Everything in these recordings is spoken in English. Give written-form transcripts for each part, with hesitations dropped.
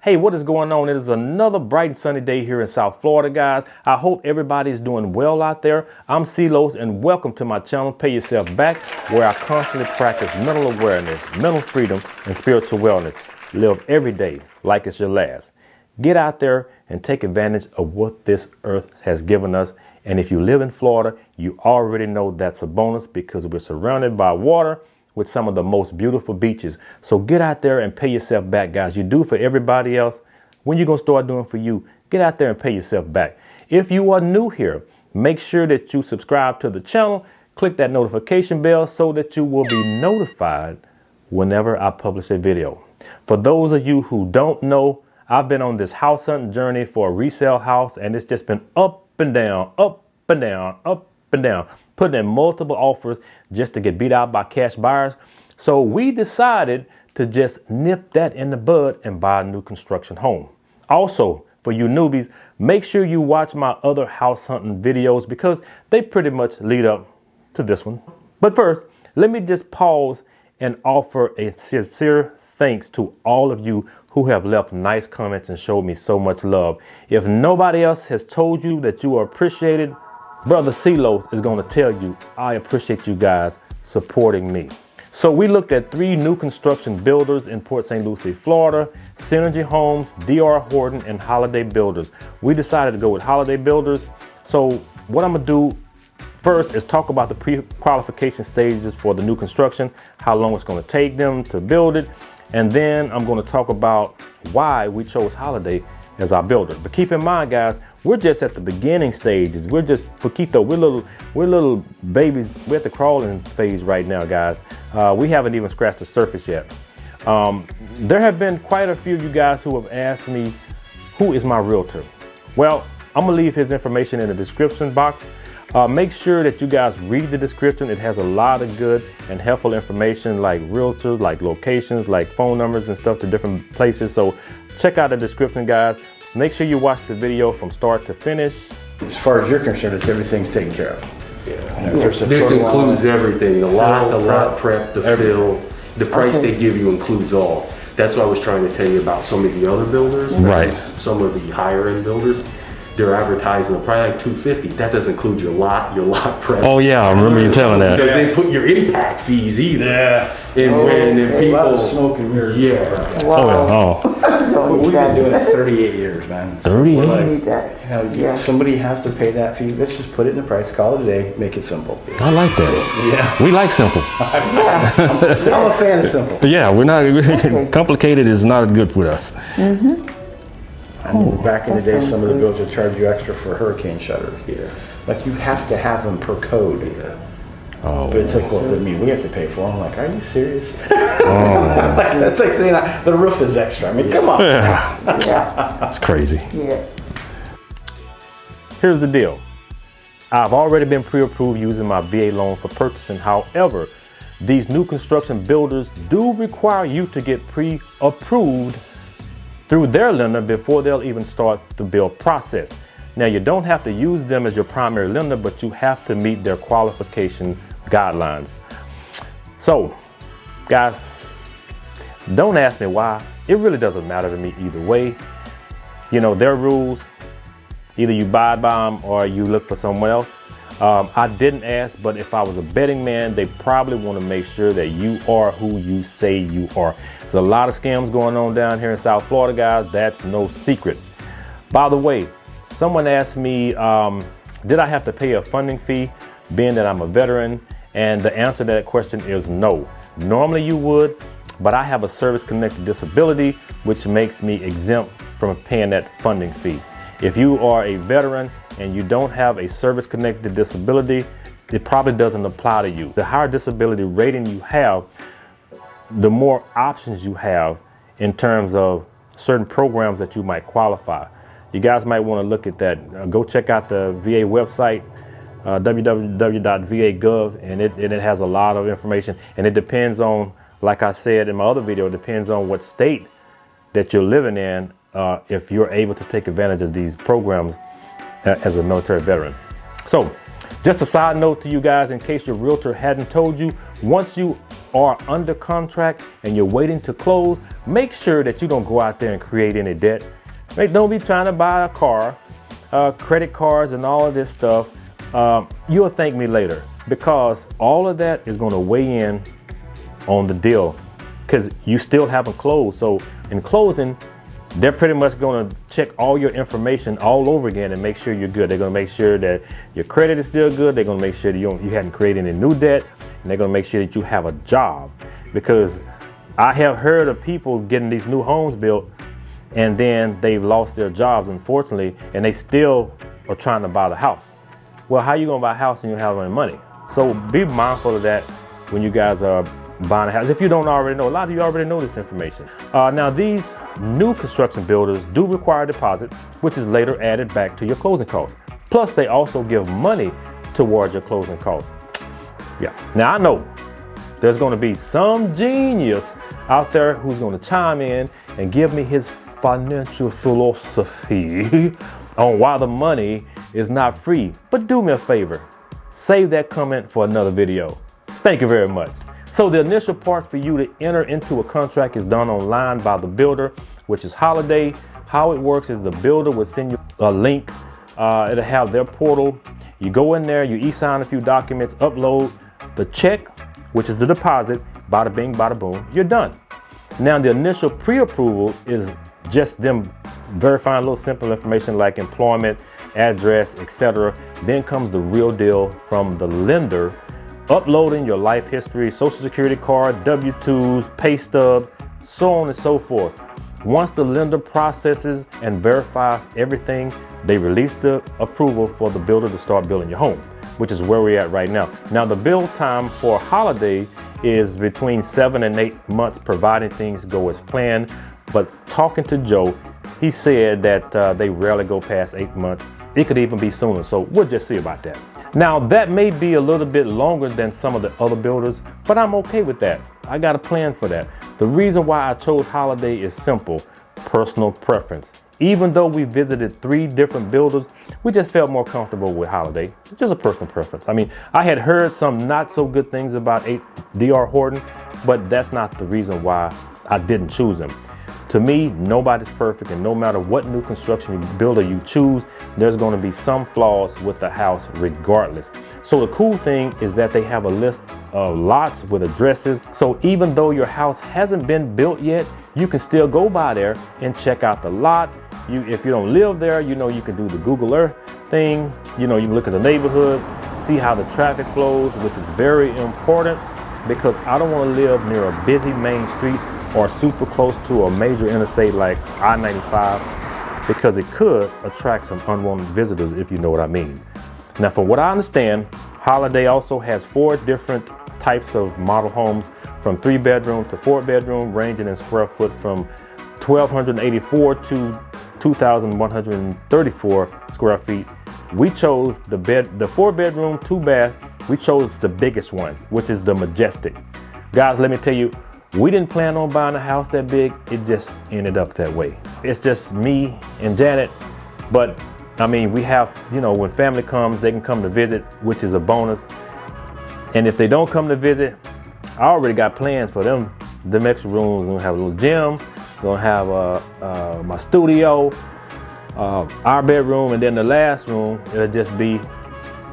Hey, what is going on? It is another bright and sunny day here in South Florida, guys. I hope everybody is doing well out there. I'm CeeLos, and welcome to my channel, Pay Yourself Back, where I constantly practice mental awareness, mental freedom, and spiritual wellness. Live every day like it's your last. Get out there and take advantage of what this earth has given us. And if you live in Florida, you already know that's a bonus because we're surrounded by water with some of the most beautiful beaches. So get out there and pay yourself back, guys. You do for everybody else. When you going to start doing for you, get out there and pay yourself back. If you are new here, make sure that you subscribe to the channel. Click that notification bell so that you will be notified whenever I publish a video. For those of you who don't know, I've been on this house hunting journey for a resale house, and it's just been up and down, up and down, up and down, putting in multiple offers just to get beat out by cash buyers. So we decided to just nip that in the bud and buy a new construction home. Also, for you newbies, make sure you watch my other house hunting videos because they pretty much lead up to this one. But first, let me just pause and offer a sincere thanks to all of you who have left nice comments and showed me so much love. If nobody else has told you that you are appreciated, Brother CeeLos is going to tell you, I appreciate you guys supporting me. So we looked at 3 new construction builders in Port St. Lucie, Florida: Synergy Homes, DR Horton, and Holiday Builders. We decided to go with Holiday Builders. So what I'm going to do first is talk about the pre-qualification stages for the new construction, how long it's going to take them to build it. And then I'm going to talk about why we chose Holiday as our builder. But keep in mind, guys, we're just at the beginning stages. We're just poquito. We're little babies. We're at the crawling phase right now, guys. We haven't even scratched the surface yet. There have been quite a few of you guys who have asked me, who is my realtor? Well, I'm gonna leave his information in the description box. Make sure that you guys read the description. It has a lot of good and helpful information like realtors, like locations, like phone numbers and stuff to different places. So check out the description, guys. Make sure you watch the video from start to finish. As far as you're concerned, everything's taken care of. Yeah. This includes everything, the lot prep, the fill, the price they give you includes all. That's what I was trying to tell you about some of the other builders. Right. Some of the higher end builders, they're advertising probably like $250. That doesn't include your lot prep. Oh yeah, I remember you telling that. Because they put your impact fees either. Yeah. And people, a lot of smoke and mirrors. Yeah. Wow. We've been doing it 38 years, man. 38? Like, somebody has to pay that fee. Let's just put it in the price, call it a day, make it simple. I like that. Yeah. We like simple. I'm a fan of simple. Yeah, we're not, complicated is not good with us. I know back in the day, some of the bills would charge you extra for hurricane shutters. Yeah. Like you have to have them per code. Yeah. Oh. But it's like, well, I mean, we have to pay for them. I'm like, are you serious? That's like saying the roof is extra. I mean, come on. Yeah. That's crazy. Yeah. Here's the deal. I've already been pre-approved using my VA loan for purchasing. However, these new construction builders do require you to get pre-approved through their lender before they'll even start the build process. Now, you don't have to use them as your primary lender, but you have to meet their qualification guidelines. So, guys, don't ask me why. It really doesn't matter to me either way. You know, their rules, either you abide by them or you look for someone else. I didn't ask, but if I was a betting man, they probably want to make sure that you are who you say you are. There's a lot of scams going on down here in South Florida, guys. That's no secret. By the way, someone asked me, did I have to pay a funding fee being that I'm a veteran? And the answer to that question is no. Normally you would, but I have a service-connected disability, which makes me exempt from paying that funding fee. If you are a veteran and you don't have a service-connected disability, it probably doesn't apply to you. The higher disability rating you have, the more options you have in terms of certain programs that you might qualify. You guys might want to look at that. Go check out the VA website, www.va.gov, and it has a lot of information. And it depends on, like I said in my other video, it depends on what state that you're living in, if you're able to take advantage of these programs as a military veteran. So, just a side note to you guys, in case your realtor hadn't told you, once you are under contract and you're waiting to close, make sure that you don't go out there and create any debt. Don't be trying to buy a car, credit cards and all of this stuff. You'll thank me later, because all of that is going to weigh in on the deal, because you still haven't closed. So in closing, they're pretty much going to check all your information all over again and make sure you're good. They're going to make sure that your credit is still good. They're going to make sure that you haven't created any new debt, and they're going to make sure that you have a job, because I have heard of people getting these new homes built and then they've lost their jobs, unfortunately, and they still are trying to buy the house. Well, how you going to buy a house and you have any money? So be mindful of that when you guys are buying a house. If you don't already know, a lot of you already know this information. Now, these new construction builders do require a deposit, which is later added back to your closing costs. Plus, they also give money towards your closing costs. Yeah. Now, I know there's going to be some genius out there who's going to chime in and give me his financial philosophy on why the money is not free. But do me a favor, save that comment for another video. Thank you very much. So the initial part for you to enter into a contract is done online by the builder, which is Holiday. How it works is the builder will send you a link. It'll have their portal. You go in there, you e-sign a few documents, upload the check, which is the deposit, bada bing, bada boom, you're done. Now the initial pre-approval is just them verifying a little simple information like employment, address, etc. Then comes the real deal from the lender, uploading your life history, social security card, W-2s, pay stubs, so on and so forth. Once the lender processes and verifies everything, they release the approval for the builder to start building your home, which is where we're at right now. Now the build time for Holiday is between 7 and 8 months, providing things go as planned. But talking to Joe, he said that they rarely go past 8 months. It could even be sooner, so we'll just see about that. Now that may be a little bit longer than some of the other builders, but I'm okay with that. I got a plan for that. The reason why I chose Holiday is simple: personal preference. Even though we visited 3 different builders, we just felt more comfortable with Holiday. It's just a personal preference. I mean, I had heard some not so good things about DR Horton, but that's not the reason why I didn't choose them. To me, nobody's perfect, and no matter what new construction builder you choose, there's going to be some flaws with the house regardless. So the cool thing is that they have a list of lots with addresses. So even though your house hasn't been built yet, you can still go by there and check out the lot. If you don't live there, you can do the Google Earth thing. You can look at the neighborhood, see how the traffic flows, which is very important, because I don't want to live near a busy main street or super close to a major interstate like I-95, because it could attract some unwanted visitors, if you know what I mean. Now, from what I understand, Holiday also has 4 different types of model homes, from 3 bedroom to 4 bedroom, ranging in square foot from 1,284 to 2,134 square feet. We chose the 4 bedroom, 2 bath. We chose the biggest one, which is the Majestic. Guys, let me tell you, we didn't plan on buying a house that big. It just ended up that way. It's just me and Janet, but I mean, we have, when family comes, they can come to visit, which is a bonus. And if they don't come to visit, I already got plans for them. The extra rooms, we're gonna have a little gym, we're gonna have my studio, our bedroom, and then the last room, it'll just be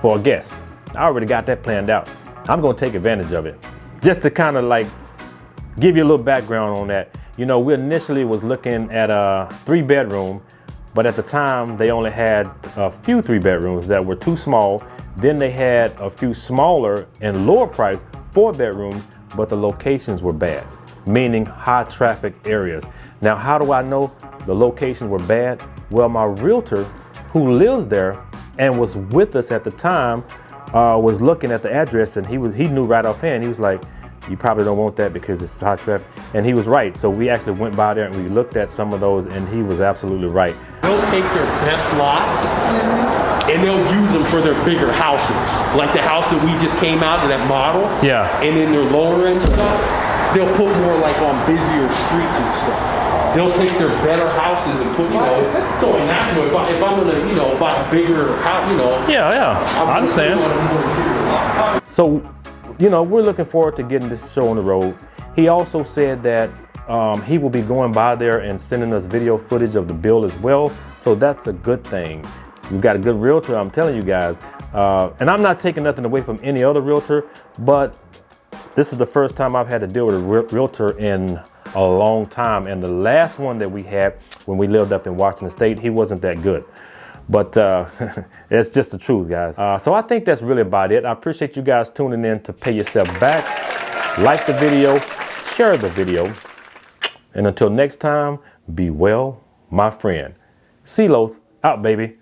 for a guest. I already got that planned out. I'm gonna take advantage of it. Just to kind of like give you a little background on that. We initially was looking at a 3 bedroom, but at the time they only had a few 3 bedrooms that were too small. Then they had a few smaller and lower price 4 bedrooms, but the locations were bad, meaning high traffic areas. Now, how do I know the locations were bad? Well, my realtor who lives there and was with us at the time was looking at the address, and he knew right offhand. He was like, you probably don't want that because it's high traffic. And he was right. So we actually went by there and we looked at some of those, and he was absolutely right. They'll take their best lots and they'll use them for their bigger houses. Like the house that we just came out in that model. Yeah. And in their lower end stuff, they'll put more like on busier streets and stuff. They'll take their better houses and put, it's only natural. If I'm gonna, buy a bigger house, Yeah, I understand. want a bigger lot. So you know, we're looking forward to getting this show on the road. He also said that he will be going by there and sending us video footage of the build as well. So that's a good thing. We've got a good realtor, I'm telling you guys. And I'm not taking nothing away from any other realtor, but this is the first time I've had to deal with a realtor in a long time. And the last one that we had when we lived up in Washington State, he wasn't that good. But it's just the truth, guys. So I think that's really about it. I appreciate you guys tuning in to Pay Yourself Back. Like the video, share the video. And until next time, be well, my friend. CeeLos out, baby.